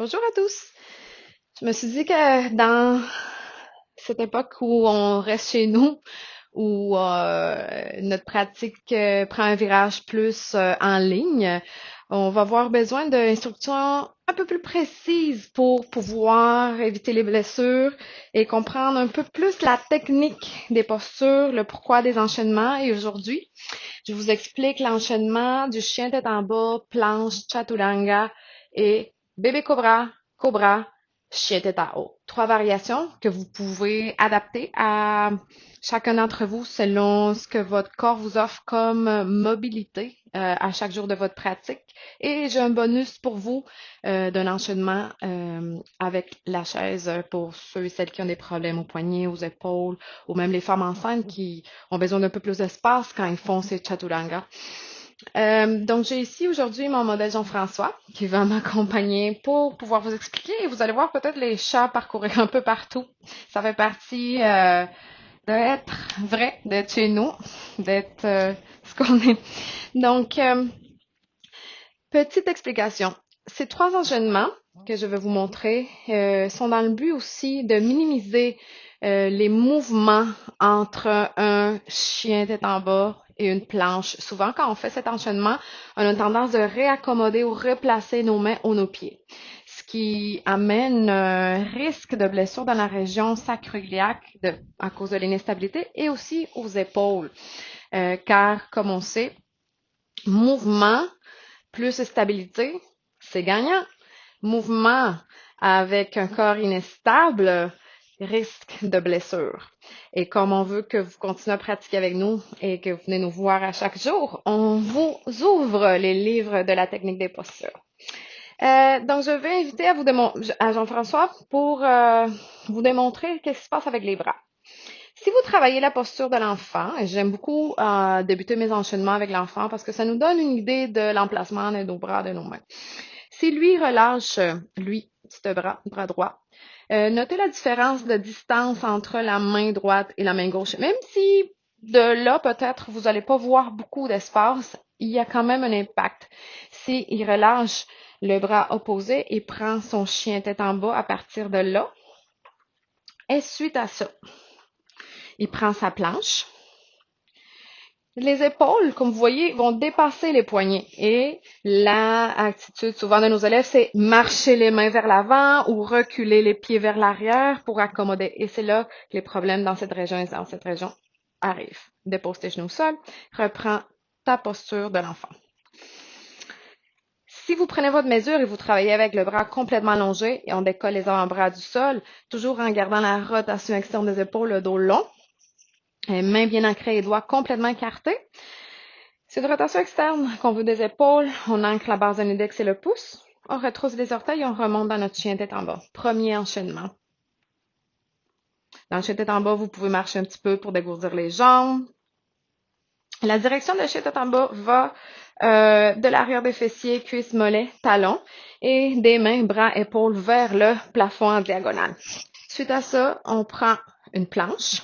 Bonjour à tous. Je me suis dit que dans cette époque où on reste chez nous, où notre pratique prend un virage plus en ligne, on va avoir besoin d'instructions un peu plus précises pour pouvoir éviter les blessures et comprendre un peu plus la technique des postures, le pourquoi des enchaînements. Et aujourd'hui, je vous explique l'enchaînement du chien tête en bas, planche, chaturanga et bébé cobra, cobra, chien tête en haut. Trois variations que vous pouvez adapter à chacun d'entre vous selon ce que votre corps vous offre comme mobilité à chaque jour de votre pratique. Et j'ai un bonus pour vous d'un enchaînement avec la chaise pour ceux et celles qui ont des problèmes aux poignets, aux épaules, ou même les femmes enceintes qui ont besoin d'un peu plus d'espace quand ils font ces chaturanga. Donc, j'ai ici aujourd'hui mon modèle Jean-François qui va m'accompagner pour pouvoir vous expliquer. Et vous allez voir peut-être les chats parcourir un peu partout. Ça fait partie d'être vrai, d'être chez nous, d'être ce qu'on est. Donc, petite explication. Ces trois enchaînements que je vais vous montrer sont dans le but aussi de minimiser les mouvements entre un chien tête en bas et une planche. Souvent, quand on fait cet enchaînement, on a tendance de réaccommoder ou replacer nos mains ou nos pieds, ce qui amène un risque de blessure dans la région sacro-iliaque à cause de l'instabilité et aussi aux épaules. Car, comme on sait, mouvement plus stabilité, c'est gagnant. Mouvement avec un corps inestable, risque de blessure. Et comme on veut que vous continuez à pratiquer avec nous et que vous venez nous voir à chaque jour, on vous ouvre les livres de la technique des postures. Donc, je vais inviter à Jean-François pour vous démontrer ce qui se passe avec les bras. Si vous travaillez la posture de l'enfant, et j'aime beaucoup débuter mes enchaînements avec l'enfant parce que ça nous donne une idée de l'emplacement de nos bras, de nos mains. Si lui relâche, lui, ce bras droit, notez la différence de distance entre la main droite et la main gauche. Même si de là, peut-être, vous n'allez pas voir beaucoup d'espace, il y a quand même un impact. S'il relâche le bras opposé et prend son chien tête en bas à partir de là, et suite à ça, il prend sa planche. Les épaules, comme vous voyez, vont dépasser les poignets. Et l'attitude souvent de nos élèves, c'est marcher les mains vers l'avant ou reculer les pieds vers l'arrière pour accommoder. Et c'est là que les problèmes dans cette région et dans cette région arrivent. Dépose tes genoux au sol, reprends ta posture de l'enfant. Si vous prenez votre mesure et vous travaillez avec le bras complètement allongé et on décolle les avant-bras du sol, toujours en gardant la rotation externe des épaules, le dos long, mains bien ancrées et doigts complètement écartés. C'est une rotation externe qu'on veut des épaules. On ancre la base de l'index et le pouce. On retrousse les orteils et on remonte dans notre chien tête en bas. Premier enchaînement. Dans le chien tête en bas, vous pouvez marcher un petit peu pour dégourdir les jambes. La direction de chien tête en bas va de l'arrière des fessiers, cuisses, mollets, talons et des mains, bras, épaules vers le plafond en diagonale. Suite à ça, on prend une planche.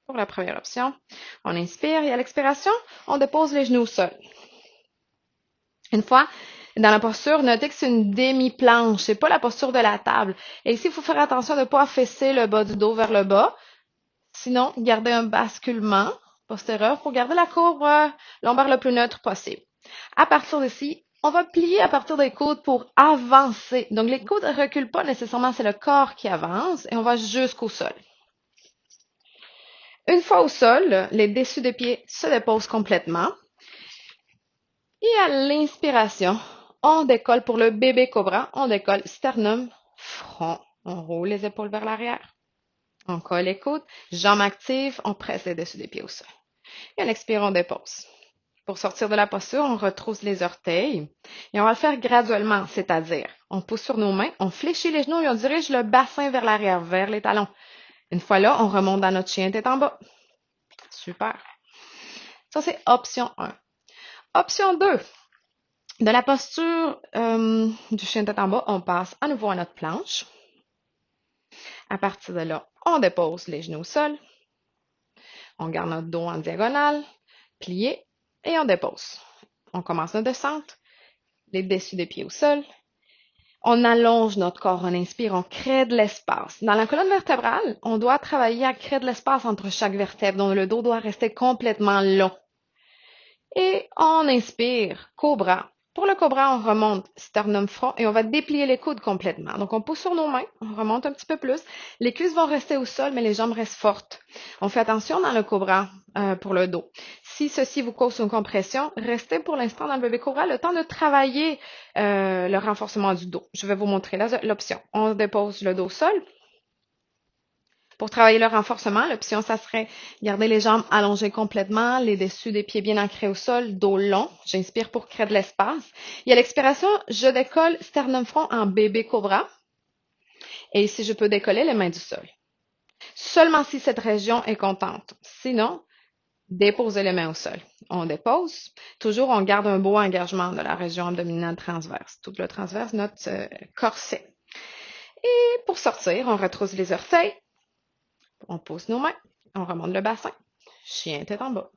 Pour la première option, on inspire et à l'expiration, on dépose les genoux au sol. Une fois dans la posture, notez que c'est une demi-planche, c'est pas la posture de la table. Et ici, il faut faire attention de ne pas affaisser le bas du dos vers le bas. Sinon, gardez un basculement postérieur pour garder la courbe lombaire le plus neutre possible. À partir d'ici, on va plier à partir des coudes pour avancer. Donc, les coudes ne reculent pas nécessairement, c'est le corps qui avance et on va jusqu'au sol. Une fois au sol, les dessus des pieds se déposent complètement. Et à l'inspiration, on décolle pour le bébé cobra. On décolle sternum, front. On roule les épaules vers l'arrière. On colle les coudes, jambes actives, on presse les dessus des pieds au sol. Et on expire, on dépose. Pour sortir de la posture, on retrousse les orteils et on va le faire graduellement, c'est-à-dire on pousse sur nos mains, on fléchit les genoux et on dirige le bassin vers l'arrière, vers les talons. Une fois là, on remonte dans notre chien tête en bas. Super. Ça, c'est option 1. Option 2. De la posture du chien tête en bas, on passe à nouveau à notre planche. À partir de là, on dépose les genoux au sol. On garde notre dos en diagonale, plié, et on dépose. On commence notre descente, les dessus des pieds au sol, On allonge notre corps, on inspire, on crée de l'espace. Dans la colonne vertébrale, on doit travailler à créer de l'espace entre chaque vertèbre, donc le dos doit rester complètement long. Et on inspire, cobra. Pour le cobra, on remonte sternum front et on va déplier les coudes complètement. Donc, on pousse sur nos mains, on remonte un petit peu plus. Les cuisses vont rester au sol, mais les jambes restent fortes. On fait attention dans le cobra pour le dos. Si ceci vous cause une compression, restez pour l'instant dans le bébé cobra le temps de travailler le renforcement du dos. Je vais vous montrer l'option. On dépose le dos au sol. Pour travailler le renforcement, l'option, ça serait garder les jambes allongées complètement, les dessus des pieds bien ancrés au sol, dos long. J'inspire pour créer de l'espace. Et à l'expiration, je décolle sternum front en bébé cobra. Et ici, je peux décoller les mains du sol. Seulement si cette région est contente. Sinon, déposez les mains au sol. On dépose. Toujours, on garde un beau engagement de la région abdominale transverse. Tout le transverse, notre corset. Et pour sortir, on retrousse les orteils. On pose nos mains, on remonte le bassin, chien tête en bas.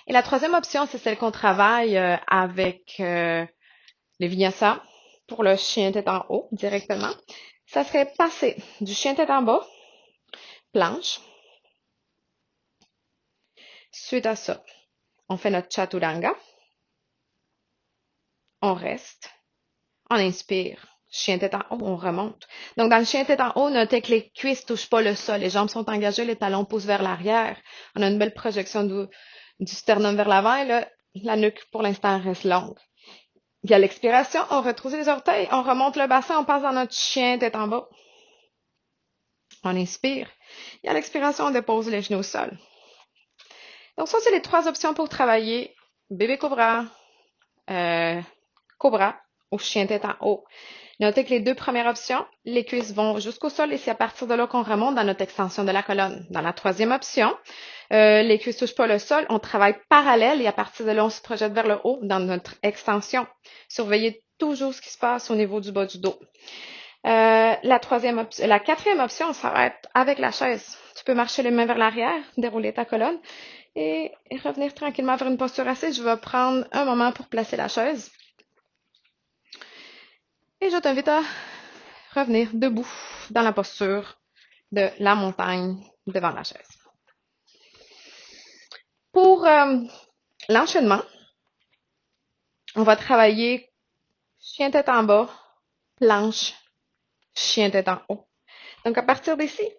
Et la troisième option, c'est celle qu'on travaille avec les vinyasa pour le chien tête en haut directement. Ça serait passer du chien tête en bas, planche. Suite à ça, on fait notre chaturanga. On reste. On inspire. Chien tête en haut, on remonte. Donc, dans le chien tête en haut, notez que les cuisses ne touchent pas le sol. Les jambes sont engagées, les talons poussent vers l'arrière. On a une belle projection du sternum vers l'avant et là, la nuque, pour l'instant, reste longue. Et à l'expiration, on retrousse les orteils, on remonte le bassin, on passe dans notre chien tête en bas. On inspire. Et à l'expiration, on dépose les genoux au sol. Donc, ça, c'est les trois options pour travailler. Bébé cobra, cobra ou chien tête en haut. Notez que les deux premières options, les cuisses vont jusqu'au sol et c'est à partir de là qu'on remonte dans notre extension de la colonne. Dans la troisième option, les cuisses ne touchent pas le sol, on travaille parallèle et à partir de là, on se projette vers le haut dans notre extension. Surveillez toujours ce qui se passe au niveau du bas du dos. La quatrième option, ça va être avec la chaise. Tu peux marcher les mains vers l'arrière, dérouler ta colonne et revenir tranquillement vers une posture assise. Je vais prendre un moment pour placer la chaise. Et je t'invite à revenir debout dans la posture de la montagne devant la chaise. Pour l'enchaînement, on va travailler chien tête en bas, planche, chien tête en haut. Donc à partir d'ici,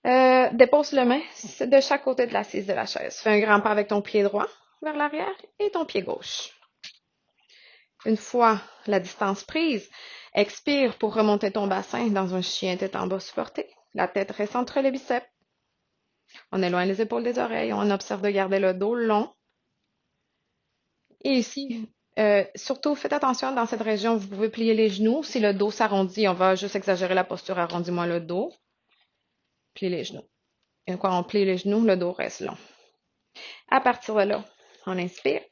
dépose le main de chaque côté de l'assise de la chaise. Fais un grand pas avec ton pied droit vers l'arrière et ton pied gauche. Une fois la distance prise, expire pour remonter ton bassin dans un chien tête en bas supporté. La tête reste entre les biceps. On éloigne les épaules des oreilles. On observe de garder le dos long. Et ici, surtout, faites attention dans cette région, vous pouvez plier les genoux. Si le dos s'arrondit, on va juste exagérer la posture. Arrondis-moi le dos. Plie les genoux. Et quand on plie les genoux, le dos reste long. À partir de là, on inspire.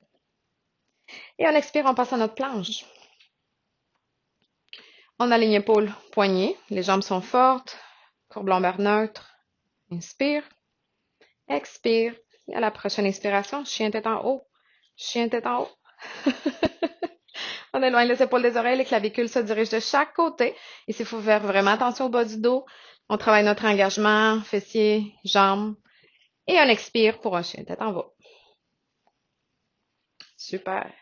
Et on expire, on passe à notre planche. On aligne épaules, poignets. Les jambes sont fortes. Courbe lombaire neutre. Inspire. Expire. Et à la prochaine inspiration, chien tête en haut. Chien tête en haut. On éloigne les épaules des oreilles, les clavicules se dirigent de chaque côté. Ici, il faut faire vraiment attention au bas du dos. On travaille notre engagement, fessiers, jambes. Et on expire pour un chien tête en bas. Super.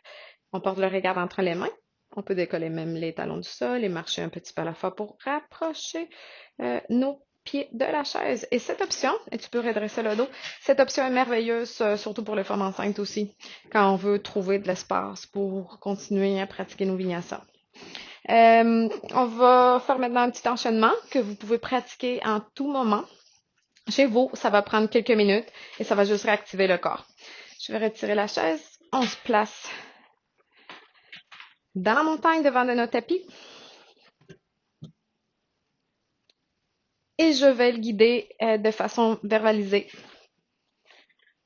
On porte le regard entre les mains. On peut décoller même les talons du sol et marcher un petit peu à la fois pour rapprocher nos pieds de la chaise. Et cette option, et tu peux redresser le dos, cette option est merveilleuse, surtout pour les femmes enceintes aussi, quand on veut trouver de l'espace pour continuer à pratiquer nos vinyasa. On va faire maintenant un petit enchaînement que vous pouvez pratiquer en tout moment. Chez vous, ça va prendre quelques minutes et ça va juste réactiver le corps. Je vais retirer la chaise. On se place dans la montagne devant notre tapis. Et je vais le guider de façon verbalisée.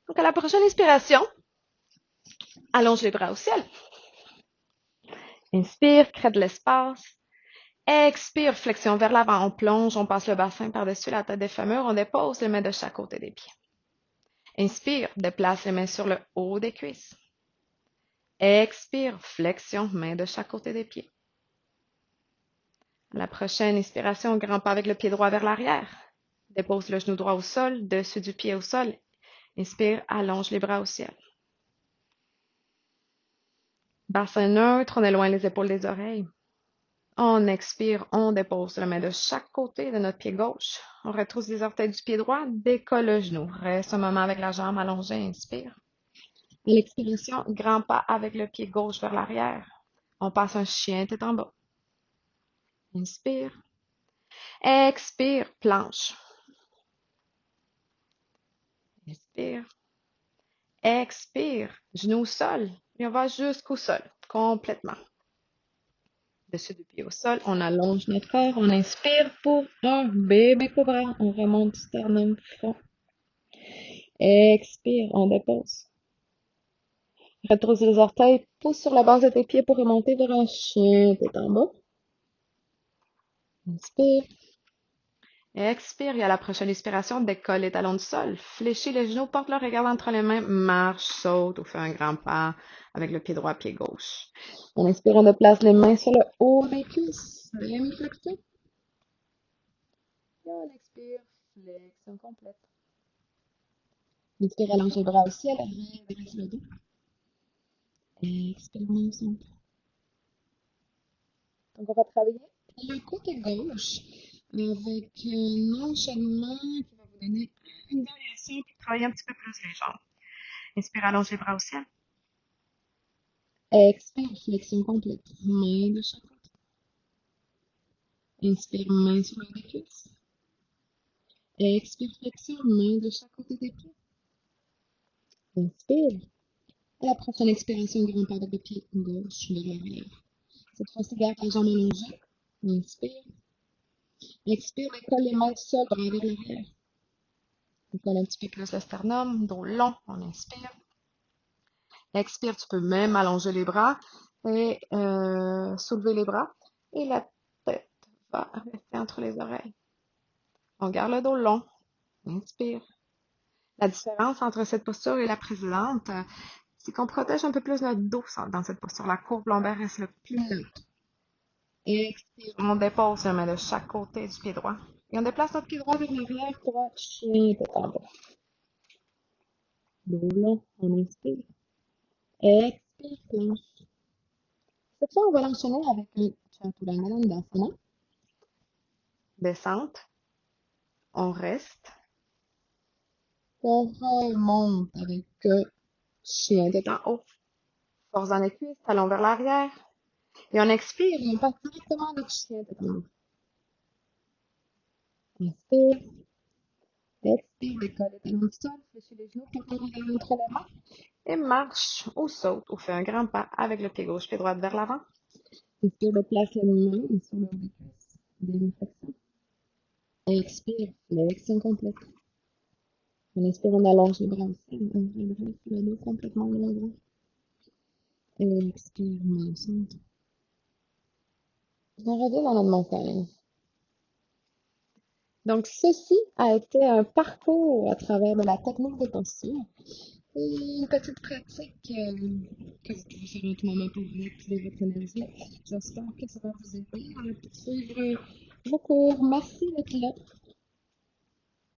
Donc, à la prochaine inspiration, allonge les bras au ciel. Inspire, crée de l'espace. Expire, flexion vers l'avant. On plonge, on passe le bassin par-dessus la tête des fémurs. On dépose les mains de chaque côté des pieds. Inspire, déplace les mains sur le haut des cuisses. Expire, flexion, mains de chaque côté des pieds. À la prochaine inspiration, grand pas avec le pied droit vers l'arrière. Dépose le genou droit au sol, dessus du pied au sol. Inspire, allonge les bras au ciel. Bassin neutre, on éloigne les épaules des oreilles. On expire, on dépose la main de chaque côté de notre pied gauche. On retrousse les orteils du pied droit, décolle le genou. Reste un moment avec la jambe allongée, inspire. À l'expiration, grand pas avec le pied gauche vers l'arrière. On passe un chien tête en bas. Inspire. Expire, planche. Inspire. Expire, genou au sol. Et on va jusqu'au sol, complètement. Dessus du pied au sol, on allonge notre corps. On inspire pour un bébé cobra. On remonte du sternum front. Expire, on dépose. Retrousse les orteils, pousse sur la base de tes pieds pour remonter vers un chien tête en bas. Inspire. Expire et à la prochaine expiration, décolle les talons du sol. Fléchis les genoux, porte le regard entre les mains, marche, saute ou fais un grand pas avec le pied droit, pied gauche. En inspirant, on déplace les mains sur le haut des cuisses. Demi-flexion. Et on expire, flexion complète. Inspire, allonge les bras au ciel, redresse le dos. Expire, main au centre. Donc, on va travailler le côté gauche avec un enchaînement qui va vous donner une variation pour travailler un petit peu plus les jambes. Inspire, allonge les bras au ciel. Expire, flexion complète. Main de chaque côté. Inspire, main sur le haut des cuisses. Expire, flexion, main de chaque côté des pieds. Inspire. À la prochaine expiration, grand pas avec le pied gauche vers l'arrière. Cette fois-ci, garde la jambe allongée. Inspire. Expire, décolle les mains du sol, bras vers l'arrière. Décolle un petit peu plus le sternum, dos long, on inspire. Expire, tu peux même allonger les bras et soulever les bras. Et la tête va rester entre les oreilles. On garde le dos long. Inspire. La différence entre cette posture et la précédente, c'est qu'on protège un peu plus notre dos dans cette posture. La courbe lombaire reste le plus neutre. Expire. On dépose la main de chaque côté du pied droit. Et on déplace notre pied droit vers l'arrière pour un chien tête en bas. Dos long, on inspire. Expire, planche. Cette fois, on va l'enchaîner avec un Chaturanga. Descente. On reste. On remonte avec chien tête en haut. Force dans les cuisses, talons vers l'arrière. Et on expire et on passe directement avec chien tête en haut. Inspire. Expire, décolle les talons du sol, fléchis les genoux, porte le regard entre les mains. Et marche ou saute ou fais un grand pas avec le pied gauche, pied droit vers l'avant. Inspire, déplace les mains sur le haut des cuisses. Demi-flexion. Expire, flexion complète. On inspire, on allonge les bras aussi. On redresse le dos complètement vers l'avant. Expire, main au centre. On revient dans notre montagne. Donc, ceci a été un parcours à travers de la technique des postures. Et une petite pratique que vous pouvez faire en tout moment pour réactiver votre énergie. J'espère que ça va vous aider à poursuivre vos cours. Merci d'être là.